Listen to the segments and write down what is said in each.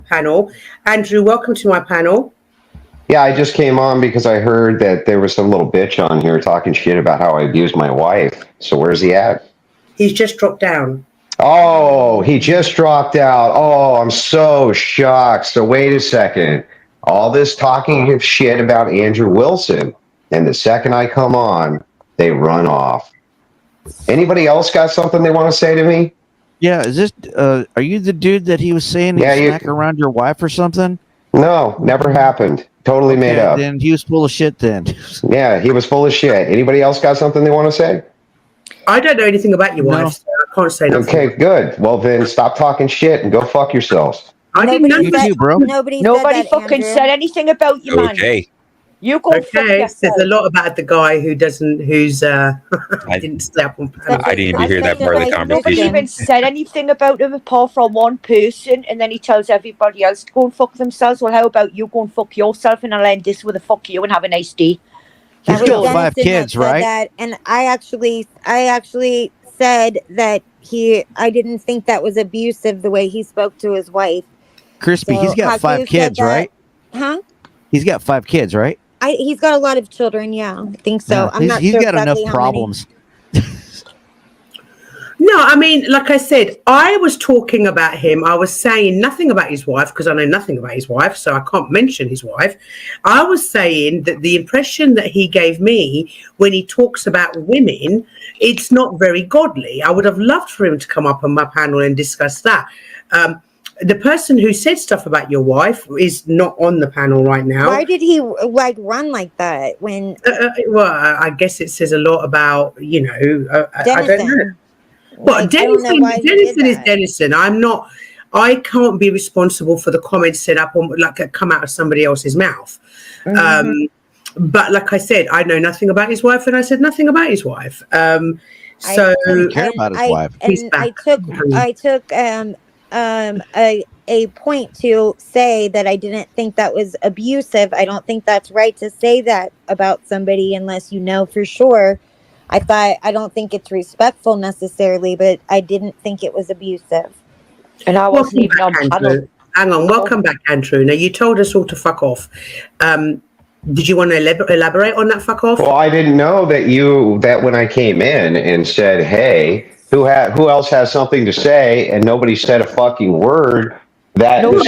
panel. Andrew, welcome to my panel. Yeah, I just came on because I heard that there was some little bitch on here talking shit about how I abused my wife. So where's he at? He's just dropped down. Oh, he just dropped out. Oh, I'm so shocked. So wait a second. All this talking of shit about Andrew Wilson, and the second I come on, they run off. Anybody else got something they want to say to me? Yeah, is this? Are you the dude that he was saying he'd smack around your wife or something? No, never happened. Totally made up. Then he was full of shit. Then. Yeah, he was full of shit. Anybody else got something they want to say? I don't know anything about your wife, so I can't say nothing. Okay, good. Well, then stop talking shit and go fuck yourselves. I didn't know you, bro. Nobody fucking said anything about you, man. Okay. You go fuck yourself. There's a lot about the guy who I didn't stay up on panel. I didn't even hear that part of the Nobody conversation. even said anything about him apart from one person, and then he tells everybody else to go and fuck themselves. Well, how about you go and fuck yourself, and I'll end this with a fuck you and have a nice day. He's got 5 kids, right? That, and I actually said that I didn't think that was abusive the way he spoke to his wife. Crispy, So, he's got 5 kids, right? Huh? He's got 5 kids, right? He's got a lot of children. Yeah, I think so. Yeah, I'm not he's sure got exactly enough how problems. No, I mean, like I said, I was talking about him. I was saying nothing about his wife because I know nothing about his wife, so I can't mention his wife. I was saying that the impression that he gave me when he talks about women, it's not very godly. I would have loved for him to come up on my panel and discuss that. The person who said stuff about your wife is not on the panel right now. Why did he run like that when? Well, I guess it says a lot about I don't know. Well, Dennison is Dennison. I can't be responsible for the comments set up on come out of somebody else's mouth. Mm-hmm. But like I said, I know nothing about his wife, and I said nothing about his wife. I don't care about his wife. And I took a point to say that I didn't think that was abusive. I don't think that's right to say that about somebody unless you know for sure. I don't think it's respectful necessarily, but I didn't think it was abusive. And I wasn't even on panel. Hang on, welcome back, Andrew. Now, you told us all to fuck off. Did you want to elaborate on that fuck off? Well, I didn't know that when I came in and said, hey, who else has something to say, and nobody said a fucking word, that the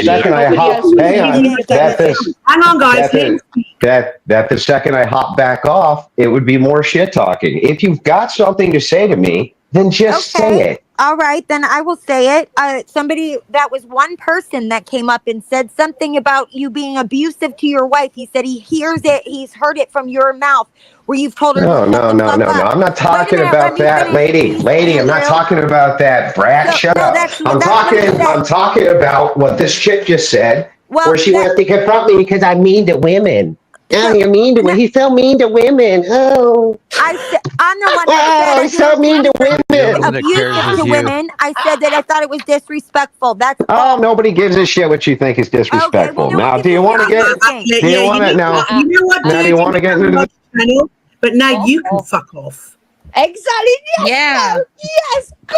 second I hop back off, it would be more shit talking. If you've got something to say to me, then just say it. All right, then I will say it. That was one person that came up and said something about you being abusive to your wife. He said he hears it. He's heard it from your mouth where you've told her. No. I'm not talking about that, lady. I'm not talking about that, brat. Shut up. I'm talking about what this chick just said, where she went to confront me because I'm mean to women. Oh, you're mean to women. He's so mean to women. Oh. I'm the one that he's so mean to women. Abusive to women. I said that I thought it was disrespectful. That's all. Nobody gives a shit what you think is disrespectful. Okay, now, do you want to get? Do you want to now? You know what? Now, do you want to get into the panel? But now you can fuck off. Exactly. Yes, yeah. Mel. Yes. Go,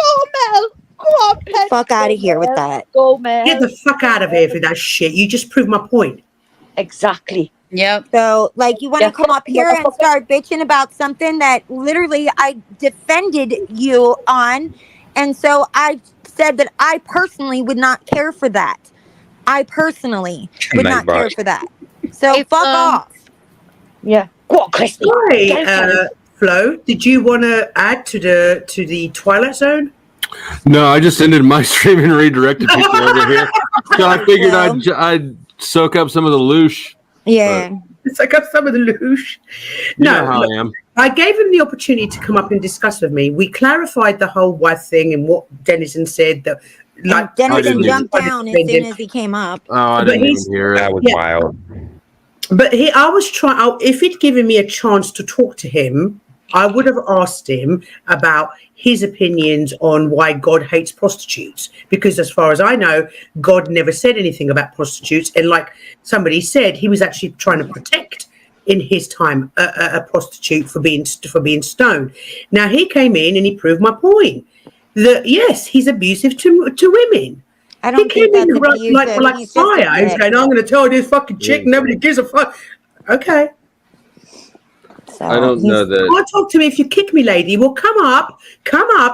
Mel. Go on, Pet. Fuck out of here with that. Go, Mel. Get the fuck out of here for that shit. You just proved my point. Exactly. Yep. So, you want to come up here and start bitching about something that literally I defended you on. And so I said that I personally would not care for that. I personally would not care for that. So, fuck off. Yeah. Go on, Christy. Hi, Flo, did you want to add to the Twilight Zone? No, I just ended my stream and redirected people over here. So I figured I'd soak up some of the loosh. Yeah. Soak up some of the loosh. No, you know how I am. I gave him the opportunity to come up and discuss with me. We clarified the whole wife thing and what Dennison said. That Dennison jumped down as soon as he came up. Oh, I didn't even hear it. That was wild. But I was trying. If he'd given me a chance to talk to him, I would have asked him about his opinions on why God hates prostitutes. Because as far as I know, God never said anything about prostitutes. And like somebody said, he was actually trying to protect, in his time, a prostitute for being stoned. Now, he came in and he proved my point. That, yes, he's abusive to women. I He don't came think in that's abusive. like He's just fire. a He's dick. going, I'm going to tell this fucking chick. Nobody gives a fuck. Okay. So I don't know You that. want to talk to me if you kick me, lady? Well, come up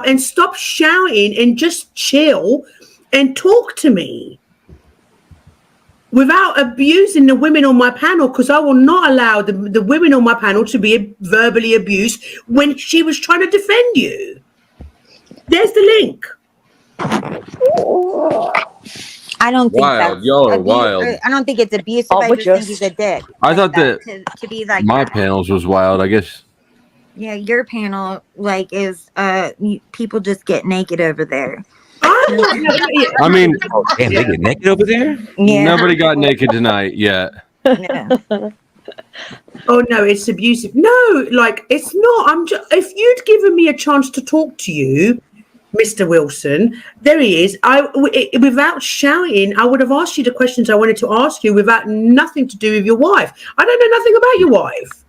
and stop shouting and just chill and talk to me without abusing the women on my panel, because I will not allow the women on my panel to be verbally abused when she was trying to defend you. There's the link. I don't think Wild. that's Y'all are wild. I don't think it's abusive. Oh, I we're just think just- he's a dick. I like thought that to be like my that. panels was wild. I guess. Yeah, your panel is people just get naked over there. I mean, Damn, they get naked over there? Yeah. nobody got naked tonight yet. Yeah. Oh no, it's abusive. No, like it's not. I'm just. If you'd given me a chance to talk to you, Mr. Wilson, there he is. Without shouting, I would have asked you the questions I wanted to ask you without nothing to do with your wife. I don't know nothing about your wife.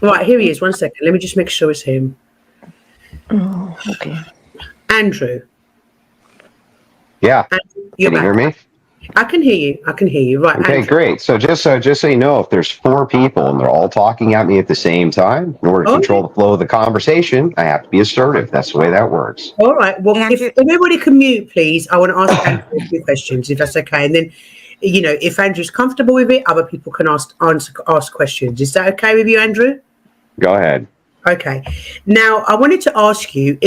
Right, here he is. 1 second. Let me just make sure it's him. Oh, okay. Andrew. Yeah. Andrew, you're Can you hear back. me? I can hear you. Right. Okay, Andrew. great. So just so you know, if there's 4 people and they're all talking at me at the same time, in order to control the flow of the conversation, I have to be assertive. That's the way that works. All right. Well, Andrew- if everybody can mute, please, I want to ask Andrew a few questions, if that's okay. And then, if Andrew's comfortable with it, other people can ask questions. Is that okay with you, Andrew? Go ahead. Okay. Now, I wanted to ask you,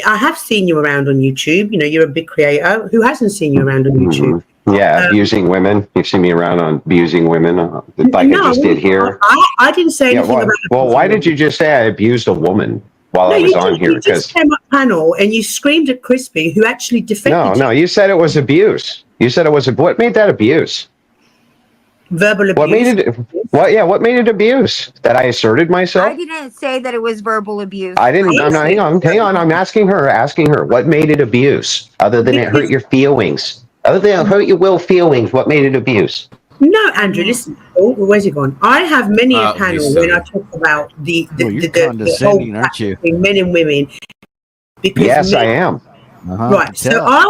I have seen you around on YouTube. You're a big creator. Who hasn't seen you around on YouTube? Yeah, abusing women. You've seen me around on abusing women, like I just did here. I didn't say anything about Well, why did you just say I abused a woman while I was on here? You just came up panel and you screamed at Crispy, who actually defended No, you said it was abuse. You said it was what made that abuse? Verbal abuse. What made it? What made it abuse? That I asserted myself? I didn't say that it was verbal abuse. I didn't. Hang on. I'm asking her. What made it abuse? Other than it hurt your feelings. Other than it hurt your feelings, what made it abuse? No, Andrew, listen. Oh, where's he gone? I have many a panel when I talk about the condescending, aren't you? between men and women. Because Yes, I am. Right. So I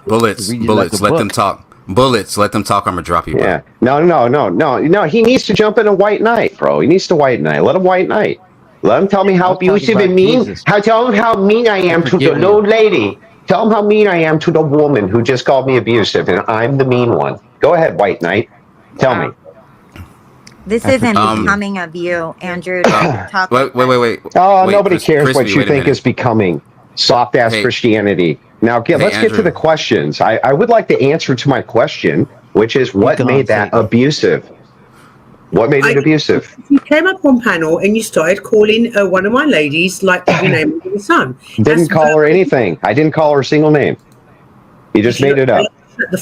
Bullets. Let them talk. Bullets. Let them talk. I'm gonna drop you. Bro. Yeah. No. He needs to jump in a white knight, bro. He needs to white knight. Let him white knight. Let him tell me how abusive and mean. Tell him how mean I am to the old lady. Tell him how mean I am to the woman who just called me abusive, and I'm the mean one. Go ahead, white knight. Tell me. This isn't becoming of you, Andrew. Talk Wait. Oh, nobody cares what you think is becoming. Soft ass Christianity. Now, let's get to the questions. I would like the answer to my question, which is what made that abusive? What made it abusive? You came up on panel and you started calling one of my ladies like your name was the son. Didn't call her anything. I didn't call her a single name. You just made it up.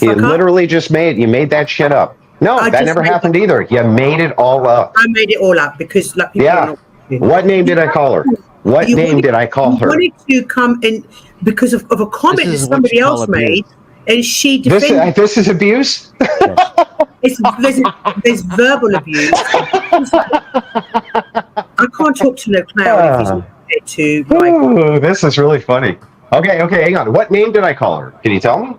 You literally just you made that shit up. No, that never happened either. You made it all up. I made it all up because like people What name did I call her? What name did I call her? You wanted to come in because of a comment that somebody else made, and she defended. This is abuse? There's verbal abuse. I can't talk to no clown if he's not there to like. Ooh, this is really funny. Okay, hang on. What name did I call her? Can you tell me?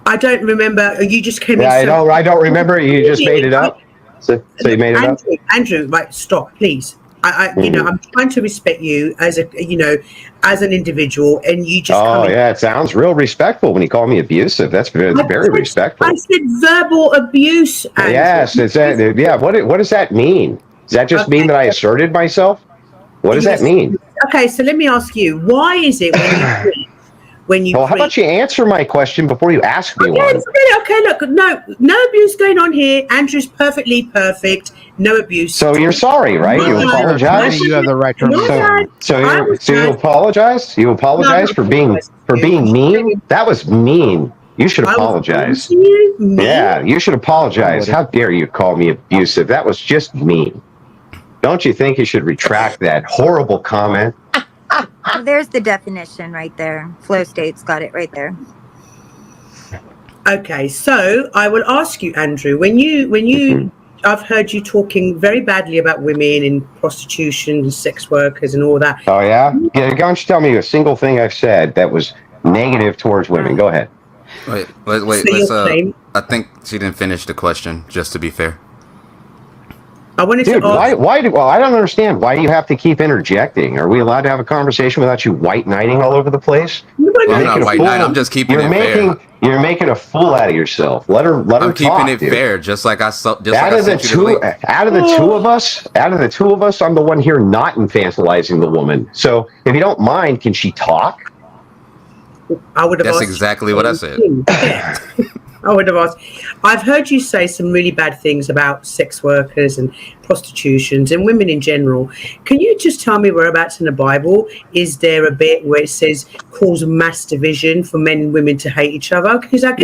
I don't remember. You just came in. I don't remember. You just made it up. So you made it up. Andrew, right? Stop, please. I'm trying to respect you as as an individual, and you just. Oh yeah, it sounds real respectful when you call me abusive. That's very respectful. I said verbal abuse. Andrew. Yes, it's that. Yeah, what does that mean? Does that just mean that I asserted myself? What does that mean? Okay, so let me ask you: why is it when you? How about you answer my question before you ask me one? Okay, look, no abuse going on here. Andrew's perfectly perfect. No abuse. So you're sorry, right? You apologize. You have the right to So you apologize. You apologize for being mean. That was mean. You should apologize. Yeah, you should apologize. How dare you call me abusive? That was just mean. Don't you think you should retract that horrible comment? There's the definition right there. Flow state's got it right there. Okay, so I will ask you, Andrew, when you I've heard you talking very badly about women and prostitution and sex workers and all that. Oh yeah? Yeah, why don't you tell me a single thing I've said that was negative towards women. Go ahead. Wait. So I think she didn't finish the question. Just to be fair. I wanted Dude, to ask, well, I don't understand. Why do you have to keep interjecting? Are we allowed to have a conversation without you white knighting all over the place? Well, I'm not white knight. I'm just keeping it fair. You're making a fool out of yourself. Let her I'm talk, keeping it dude. fair, just like I sent you the link. Out of the two of us, I'm the one here not infantilizing the woman. So if you don't mind, can she talk? I would have That's asked exactly what I said. I would have asked. I've heard you say some really bad things about sex workers and prostitutions and women in general. Can you just tell me whereabouts in the Bible is there a bit where it says cause mass division for men and women to hate each other? Because I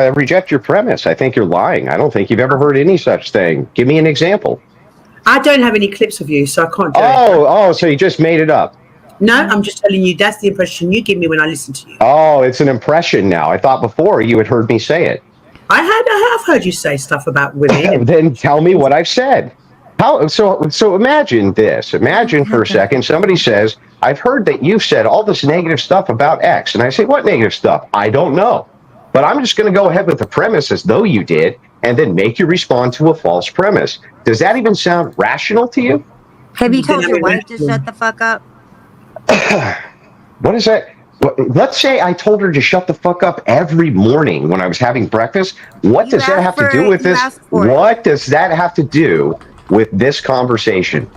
reject your premise. I think you're lying. I don't think you've ever heard any such thing. Give me an example. I don't have any clips of you, so I can't do it. Oh, so you just made it up. No, I'm just telling you that's the impression you give me when I listen to you. Oh, it's an impression now. I thought before you had heard me say it. I have heard you say stuff about women. Then tell me what I've said. So imagine this. Imagine for a second somebody says, I've heard that you've said all this negative stuff about X. And I say, what negative stuff? I don't know. But I'm just going to go ahead with the premise as though you did and then make you respond to a false premise. Does that even sound rational to you? Have you told your wife to shut the fuck up? What is that? Let's say I told her to shut the fuck up every morning when I was having breakfast. What does that have to do with this? What does that have to do with this conversation?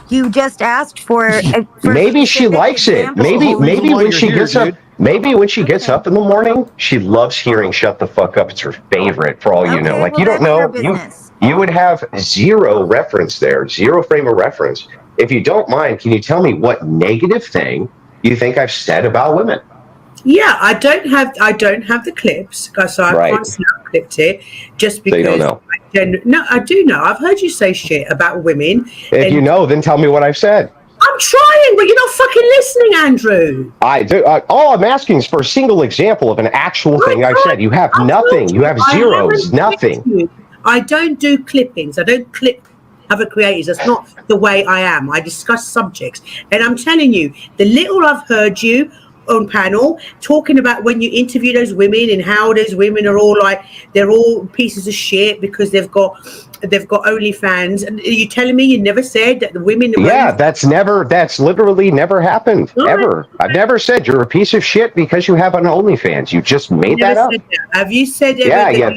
You just asked for maybe she likes it. Maybe when she gets up, maybe when she gets up in the morning, she loves hearing "shut the fuck up." It's her favorite, for all you know. Like, you don't know. You would have zero reference there, zero frame of reference. If you don't mind, can you tell me what negative thing you think I've said about women? Yeah, I don't have the clips, so I can't snap clipped it just because. So you don't know. No, I do know. I've heard you say shit about women. If you know, then tell me what I've said. I'm trying, but you're not fucking listening, Andrew. I do. All I'm asking is for a single example of an actual thing I've said. You have nothing. You have zeros. Nothing. I don't do clippings. I don't clip other creators. That's not the way I am. I discuss subjects. And I'm telling you, the little I've heard you on panel talking about when you interview those women and how those women are all like, they're all pieces of shit because they've got OnlyFans. And are you telling me you never said that the women? That's literally never happened. Ever. I've never said you're a piece of shit because you have an OnlyFans. You just made that up. Have you said you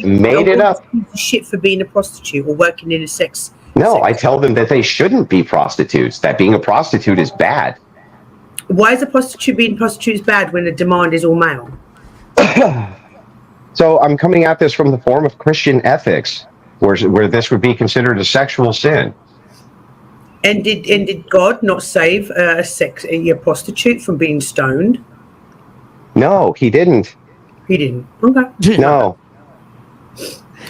made it up. Piece of shit for being a prostitute or working in a sex? No, I tell them that they shouldn't be prostitutes, that being a prostitute is bad. Why is a prostitute being a prostitute is bad when the demand is all male? So I'm coming at this from the form of Christian ethics, where this would be considered a sexual sin. And did God not save a prostitute from being stoned? No, he didn't. He didn't. Okay. No.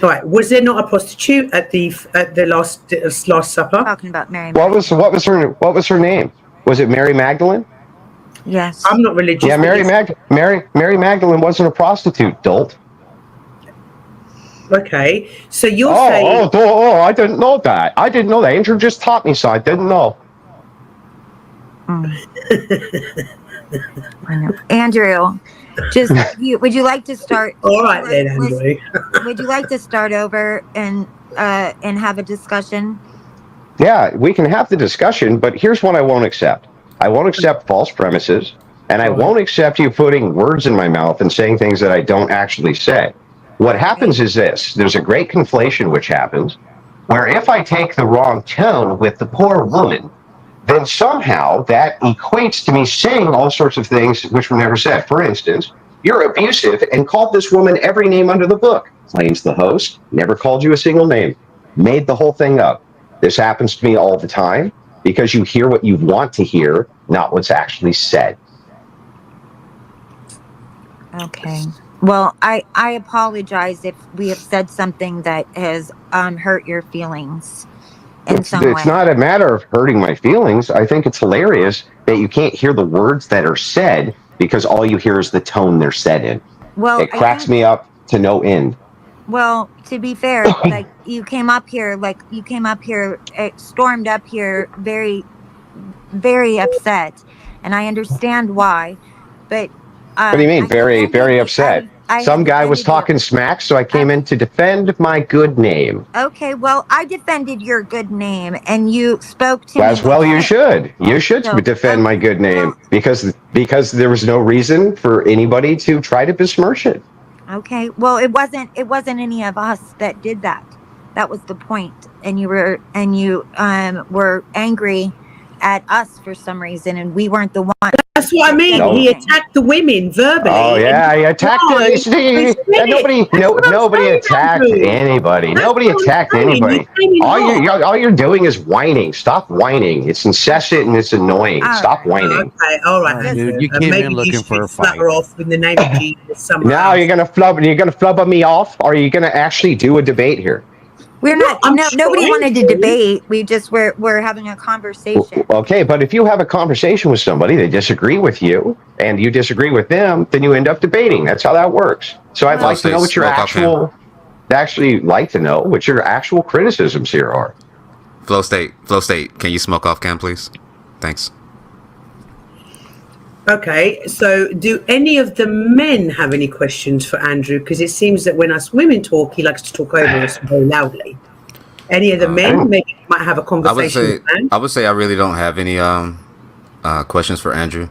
All right. Was there not a prostitute at the last supper? Talking about Mary. What was her name? Was it Mary Magdalene? Yes. I'm not religious. Yeah, Mary Magdalene wasn't a prostitute, dolt. Okay, so you're saying... I didn't know that. Andrew just taught me, so I didn't know. I know. Andrew, would you like to start? All right then, Andrew. Would you like to start over and have a discussion? Yeah, we can have the discussion, but here's what I won't accept. I won't accept false premises, and I won't accept you putting words in my mouth and saying things that I don't actually say. What happens is this. There's a great conflation which happens, where if I take the wrong tone with the poor woman, then somehow that equates to me saying all sorts of things which were never said. For instance, you're abusive and called this woman every name under the book. Claims the host, never called you a single name. Made the whole thing up. This happens to me all the time because you hear what you want to hear, not what's actually said. Okay. Well, I apologize if we have said something that has hurt your feelings in some way. It's not a matter of hurting my feelings. I think it's hilarious that you can't hear the words that are said because all you hear is the tone they're said in. Well, it cracks me up to no end. Well, to be fair, you came up here, stormed up here very, very upset. And I understand why. But what do you mean? Very, very upset. Some guy was talking you. smack, so I came in to defend my good name. Okay, well, I defended your good name, and you spoke to As me. well, you should. You should defend my good name because there was no reason for anybody to try to besmirch it. Okay, well, it wasn't any of us that did that. That was the point, and you were angry at us for some reason, and we weren't the one. That's what I mean. He attacked the women verbally. Oh yeah, he attacked nobody attacked anybody. Nobody attacked anybody. All you're doing is whining. Stop whining. It's incessant and it's annoying. Stop whining. Okay, all right, dude. You came in looking for a fight. Off in the name of Jesus. Now you're gonna flub me off, or are you gonna actually do a debate here? We're not. Nobody wanted to debate. We just we're having a conversation. Okay, but if you have a conversation with somebody, they disagree with you, and you disagree with them, then you end up debating. That's how that works. So I'd like to know what your actual criticisms here are. Flow State, can you smoke off cam, please? Thanks. Okay, so do any of the men have any questions for Andrew? Because it seems that when us women talk, he likes to talk over us very loudly. Any of the men maybe might have a conversation. I would say I really don't have any questions for Andrew.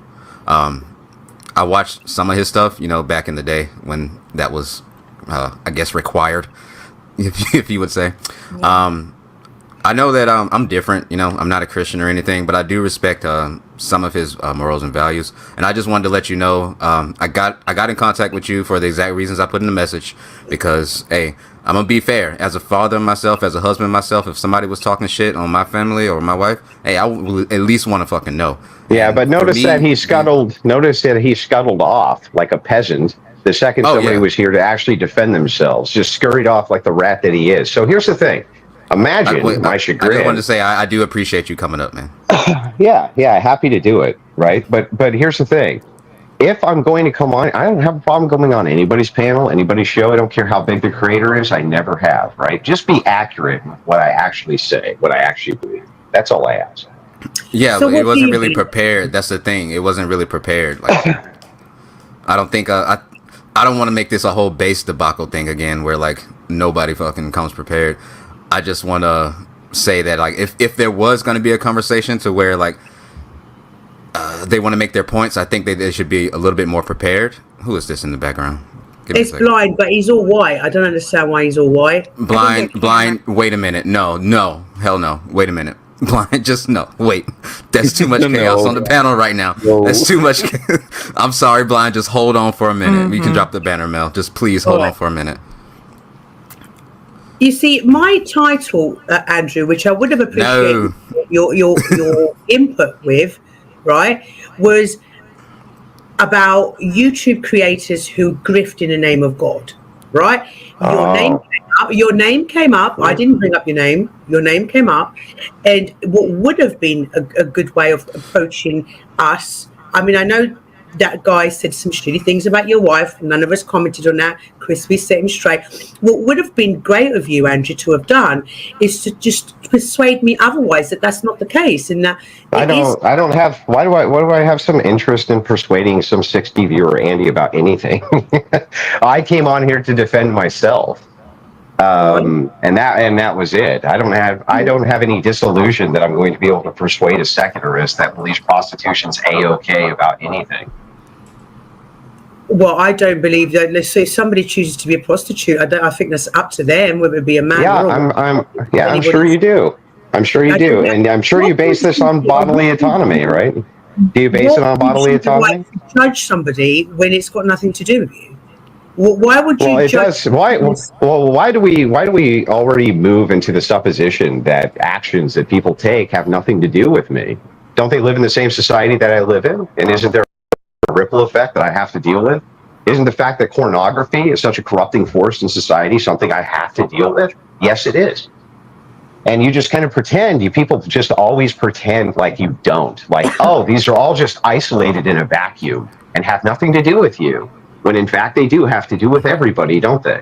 I watched some of his stuff, back in the day when that was, I guess, required, if you would say. Yeah. I know that I'm different, I'm not a Christian or anything, but I do respect some of his morals and values. And I just wanted to let you know, I got in contact with you for the exact reasons I put in the message, because, hey, I'm going to be fair. As a father myself, as a husband myself, if somebody was talking shit on my family or my wife, hey, I would at least want to fucking know. Yeah, but notice that he scuttled off like a peasant the second somebody was here to actually defend themselves, just scurried off like the rat that he is. So here's the thing. Imagine my chagrin. I just wanted to say I do appreciate you coming up, man. Yeah, happy to do it, right? But here's the thing. If I'm going to come on, I don't have a problem going on anybody's panel, anybody's show. I don't care how big the creator is. I never have, right? Just be accurate with what I actually say, what I actually believe. That's all I ask. Yeah, so it wasn't really prepared. That's the thing. It wasn't really prepared. Like, I don't think I don't want to make this a whole base debacle thing again, where like nobody fucking comes prepared. I just want to say that, like, if there was going to be a conversation to where, like, they want to make their points, I think they should be a little bit more prepared. Who is this in the background? It's Blind, but he's all white. I don't understand why he's all white. Blind. Wait a minute. No. Hell no. Wait a minute. Blind, just no. Wait. That's too much chaos on the panel right now. That's too much. I'm sorry, Blind. Just hold on for a minute. We can drop the banner, Mel. Just please hold on for a minute. You see, my title, Andrew, which I would have appreciated your input with, right, was about YouTube creators who grift in the name of God, right? Your name came up. I didn't bring up your name. Your name came up. And what would have been a good way of approaching us, I mean, I know that guy said some shitty things about your wife. None of us commented on that. Chris, we set him straight. What would have been great of you, Andrew, to have done is to just persuade me otherwise, that that's not the case. And that why do I have some interest in persuading some 60 viewer Andy about anything? I came on here to defend myself. And that was it. I don't have any disillusion that I'm going to be able to persuade a secularist that believes prostitution's A-okay about anything. Well, I don't believe that. Let's say somebody chooses to be a prostitute. I think that's up to them, whether it be a man or a woman. I'm sure you do. I'm sure you do, and I'm sure you base this on bodily autonomy, right? Do you base it on bodily autonomy? Judge somebody when it's got nothing to do with you. Why would you? Well, it does. Why do we already move into the supposition that actions that people take have nothing to do with me? Don't they live in the same society that I live in? And isn't there a ripple effect that I have to deal with? Isn't the fact that pornography is such a corrupting force in society something I have to deal with? Yes, it is. And you just kind of pretend. You people just always pretend like you don't. Like, oh, these are all just isolated in a vacuum and have nothing to do with you. When in fact they do have to do with everybody, don't they?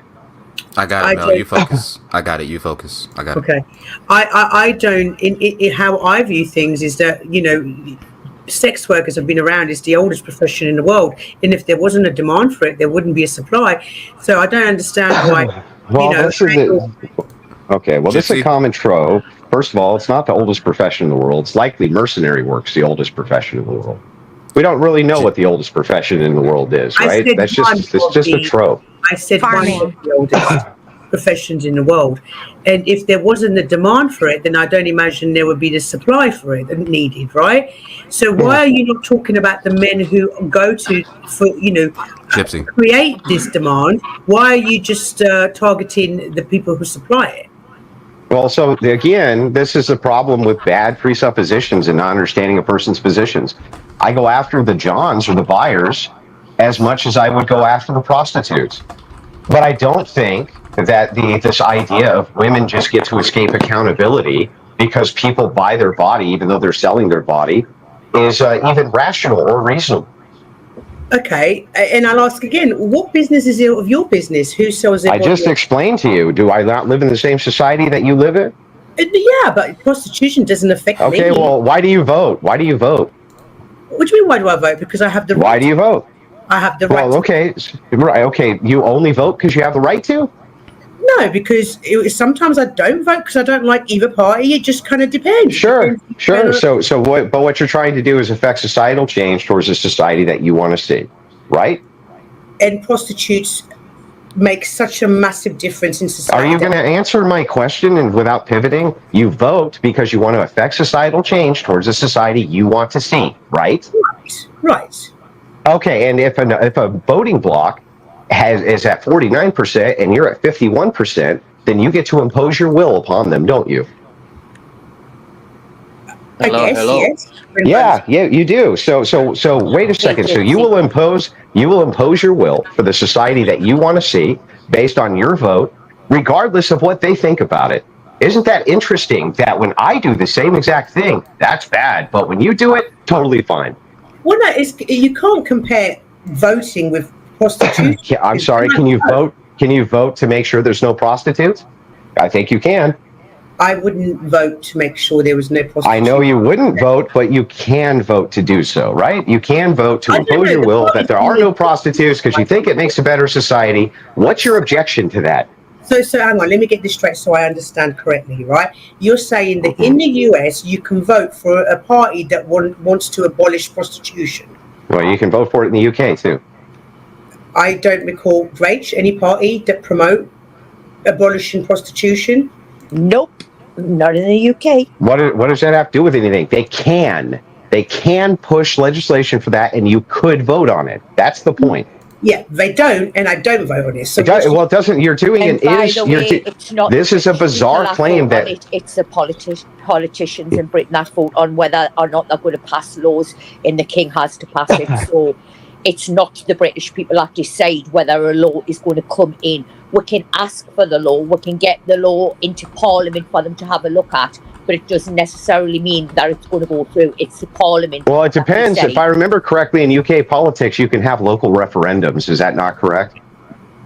I got it, Mel. You focus. I got it. You focus. I got it. Okay. I don't. In how I view things is that sex workers have been around. It's the oldest profession in the world, and if there wasn't a demand for it, there wouldn't be a supply. So I don't understand why. Well, this is this is a common trope. First of all, it's not the oldest profession in the world. It's likely mercenary work's the oldest profession in the world. We don't really know what the oldest profession in the world is, right? That's just a trope. I said one of the oldest professions in the world, and if there wasn't a demand for it, then I don't imagine there would be the supply for it needed, right? So why are you not talking about the men who go to Gypsy. create this demand? Why are you just targeting the people who supply it? Well, so again, this is a problem with bad presuppositions and not understanding a person's positions. I go after the Johns or the buyers as much as I would go after the prostitutes. But I don't think that this idea of women just get to escape accountability because people buy their body, even though they're selling their body, is even rational or reasonable. Okay, and I'll ask again, what business is it of your business? Who sells it? I just explained to you. Do I not live in the same society that you live in? Yeah, but prostitution doesn't affect me. Okay, well, why do you vote? Why do you vote? What do you mean, why do I vote? Because I have the right. Why do you vote? I have the right. Well, okay, okay. You only vote because you have the right to? No, because sometimes I don't vote because I don't like either party. It just kind of depends. Sure. So what you're trying to do is affect societal change towards a society that you want to see, right? And prostitutes make such a massive difference in society. Are you going to answer my question and without pivoting? You vote because you want to affect societal change towards a society you want to see, right? Right. Okay, and if a voting bloc is at 49% and you're at 51%, then you get to impose your will upon them, don't you? Hello. Yes. Yeah, you do. So wait a second. So you will impose your will for the society that you want to see based on your vote, regardless of what they think about it. Isn't that interesting that when I do the same exact thing, that's bad, but when you do it, totally fine? Well, no, you can't compare voting with prostitution. I'm sorry. Can you vote? Can you vote to make sure there's no prostitutes? I think you can. I wouldn't vote to make sure there was no prostitution. I know you wouldn't vote, but you can vote to do so, right? You can vote to impose your will that there are no prostitutes because you think it makes a better society. What's your objection to that? So hang on, let me get this straight so I understand correctly, right? You're saying that in the US, you can vote for a party that wants to abolish prostitution. Well, you can vote for it in the UK, too. I don't recall, Rach, any party that promote abolishing prostitution. Nope, not in the UK. What does that have to do with anything? They can push legislation for that, and you could vote on it. That's the point. Yeah, they don't, and I don't vote on it. So it doesn't. You're doing and it. It's not. This is a bizarre claim that it's the politicians in Britain that vote on whether or not they're going to pass laws, and the king has to pass it. So it's not the British people that decide whether a law is going to come in. We can ask for the law. We can get the law into Parliament for them to have a look at. But it doesn't necessarily mean that it's going to go through. It's the Parliament. Well, it depends. If I remember correctly, in UK politics, you can have local referendums. Is that not correct?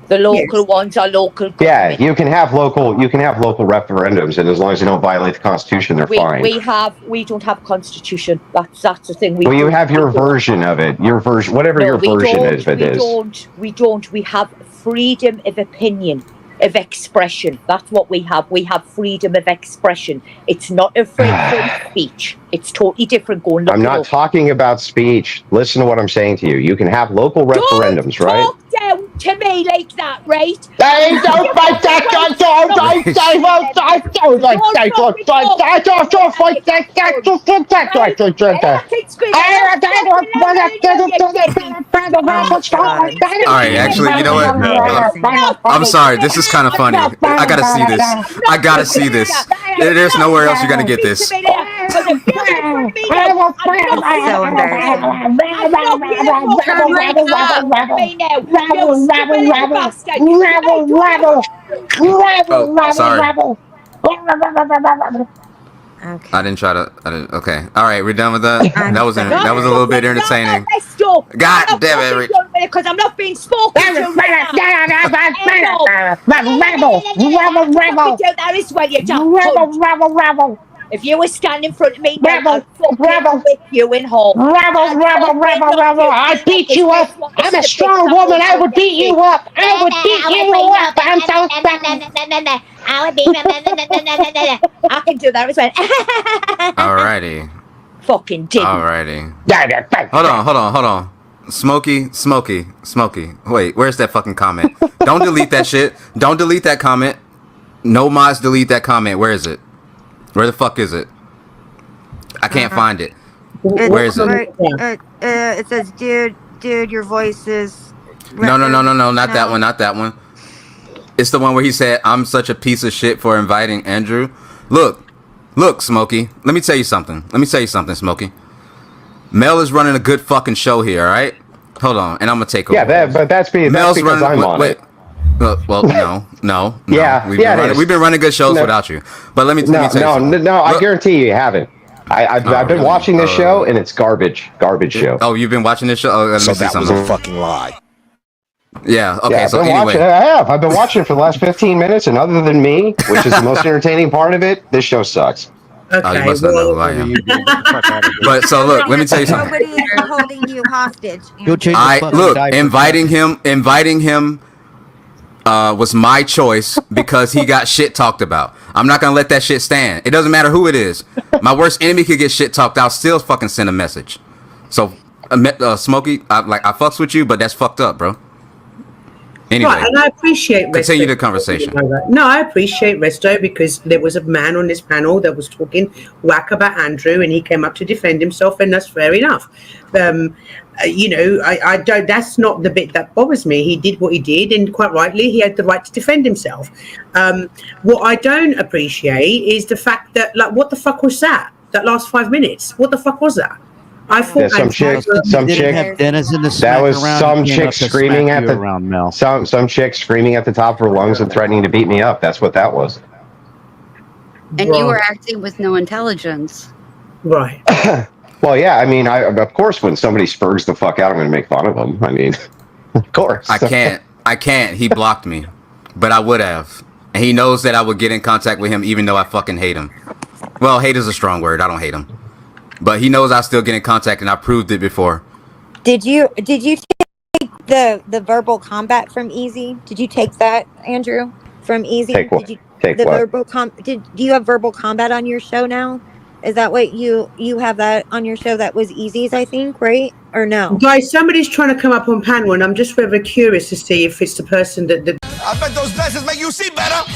The local ones are local. Yeah, you can have local referendums, and as long as they don't violate the Constitution, they're fine. We don't have a constitution. That's the thing. You have your version of it. Your version, whatever your version of it is. We don't. We have freedom of opinion, of expression. That's what we have. We have freedom of expression. It's not a freedom of speech. It's totally different. I'm not talking about speech. Listen to what I'm saying to you. You can have local referendums, right? Don't talk down to me like that, right? All right, actually, you know what? I'm sorry. This is kind of funny. I gotta see this. There's nowhere else you're gonna get this. Oh, sorry. Okay. I didn't. Okay. All right, we're done with that. That was a little bit entertaining. God damn it! Because I'm not being spoken to. If you were standing in front of me, Rebel, I'd fucking rebel. whip you in half. Rebel. I beat you up. I'm a strong woman. I would beat you up. I would beat you up. I'm so strong. I can do that as well. Alrighty. Fucking didn't. Alrighty. Hold on. Smokey. Wait, where's that fucking comment? Don't delete that shit. Don't delete that comment. No mods delete that comment. Where is it? Where the fuck is it? I can't find it. Where is it? It says, dude, your voice is. No, not that one, not that one. It's the one where he said, I'm such a piece of shit for inviting Andrew. Look, Smokey. Let me tell you something, Smokey. Mel is running a good fucking show here, all right? Hold on, and I'm gonna take over. Yeah, but that's because I'm on it. Well, no. Yeah, We've been running good shows without you. But let me tell you something. No, I guarantee you haven't. I've been watching this show, and it's garbage show. Oh, you've been watching this show? Oh, let me see something. Was a fucking lie. Yeah, okay, yeah, so anyway. I have. I've been watching it for the last 15 minutes, and other than me, which is the most entertaining part of it, this show sucks. Okay, you must not know who I am. But so look, let me tell you something. Nobody is holding you hostage. Inviting him was my choice because he got shit talked about. I'm not gonna let that shit stand. It doesn't matter who it is. My worst enemy could get shit talked out, still fucking send a message. So, Smokey, I fucks with you, but that's fucked up, bro. Anyway, right, and I appreciate continue the conversation. No, I appreciate Resto because there was a man on this panel that was talking whack about Andrew, and he came up to defend himself, and that's fair enough. I don't. That's not the bit that bothers me. He did what he did, and quite rightly, he had the right to defend himself. What I don't appreciate is the fact that, what the fuck was that? That last 5 minutes? What the fuck was that? I thought some chick. That was some chick screaming at some chick screaming at the top of her lungs and threatening to beat me up. That's what that was. And you were acting with no intelligence. Right. Well, yeah. I mean, of course, when somebody spurs the fuck out, I'm going to make fun of them. I mean, of course. I can't. He blocked me, but I would have. And he knows that I would get in contact with him, even though I fucking hate him. Well, hate is a strong word. I don't hate him. But he knows I still get in contact, and I proved it before. Did you take the verbal combat from Easy? Did you take that, Andrew, from Easy? Take what? Do you have verbal combat on your show now? Is that what you have that on your show? That was Easy's, I think, right? Or no? Guys, somebody's trying to come up on panel, and I'm just very curious to see if it's the person that. I bet those glasses make you see better.